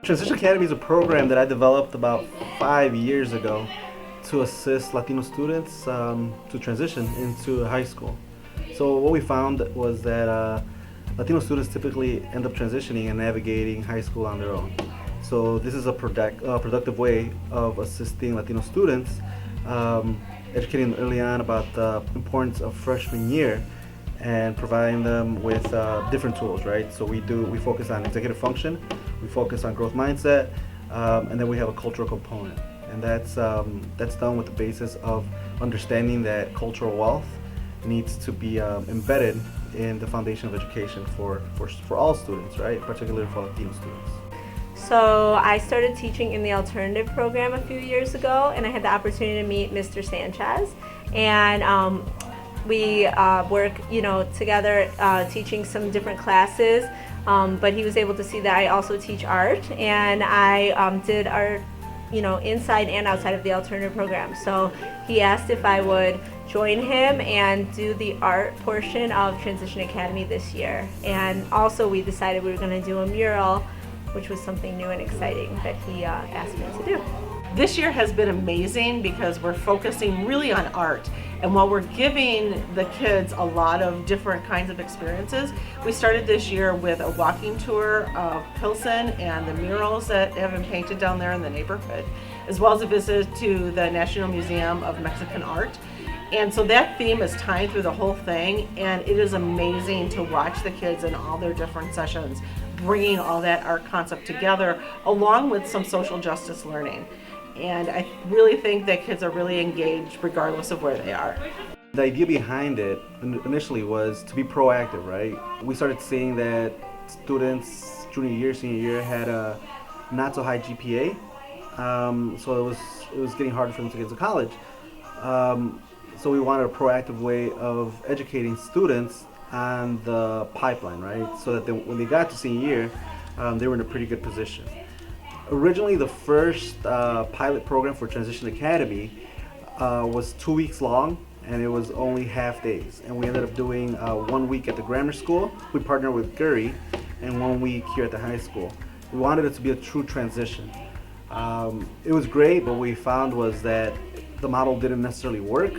Transition Academy is a program that I developed about 5 years ago to assist Latino students to transition into high school. So what we found was that Latino students typically end up transitioning and navigating high school on their own. So this is a productive way of assisting Latino students, educating them early on about the importance of freshman year and providing them with different tools, right? So we focus on executive function, we focus on growth mindset, and then we have a cultural component. And that's done with the basis of understanding that cultural wealth needs to be embedded in the foundation of education for all students, right? Particularly for Latino students. So I started teaching in the alternative program a few years ago, and I had the opportunity to meet Mr. Sanchez, and we work, together teaching some different classes. But he was able to see that I also teach art, and I did art, inside and outside of the alternative program. So he asked if I would join him and do the art portion of Transition Academy this year. And also we decided we were going to do a mural, which was something new and exciting that he asked me to do. This year has been amazing because we're focusing really on art. And while we're giving the kids a lot of different kinds of experiences, we started this year with a walking tour of Pilsen and the murals that have been painted down there in the neighborhood, as well as a visit to the National Museum of Mexican Art. And so that theme is tying through the whole thing, and it is amazing to watch the kids in all their different sessions bringing all that art concept together along with some social justice learning. And I really think that kids are really engaged regardless of where they are. The idea behind it initially was to be proactive, right? We started seeing that students junior year, senior year had a not so high GPA, so it was getting harder for them to get into college. So we wanted a proactive way of educating students on the pipeline, right? So that when they got to senior year, they were in a pretty good position. Originally, the first pilot program for Transition Academy was 2 weeks long, and it was only half days. And we ended up doing 1 week at the grammar school. We partnered with Gurry, and 1 week here at the high school. We wanted it to be a true transition. It was great, but what we found was that the model didn't necessarily work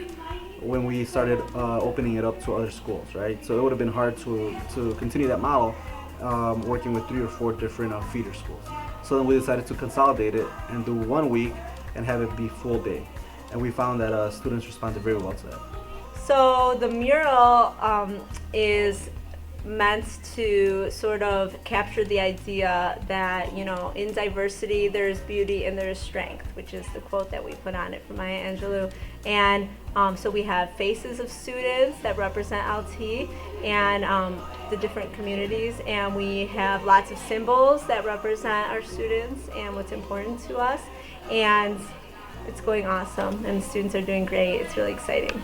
when we started opening it up to other schools, right? So it would have been hard to continue that model working with 3 or 4 different feeder schools. So then we decided to consolidate it and do 1 week and have it be full day. And we found that students responded very well to that. So the mural is meant to sort of capture the idea that, in diversity there's beauty and there's strength, which is the quote that we put on it from Maya Angelou. And so we have faces of students that represent LT and the different communities, and we have lots of symbols that represent our students and what's important to us. And it's going awesome, and the students are doing great. It's really exciting.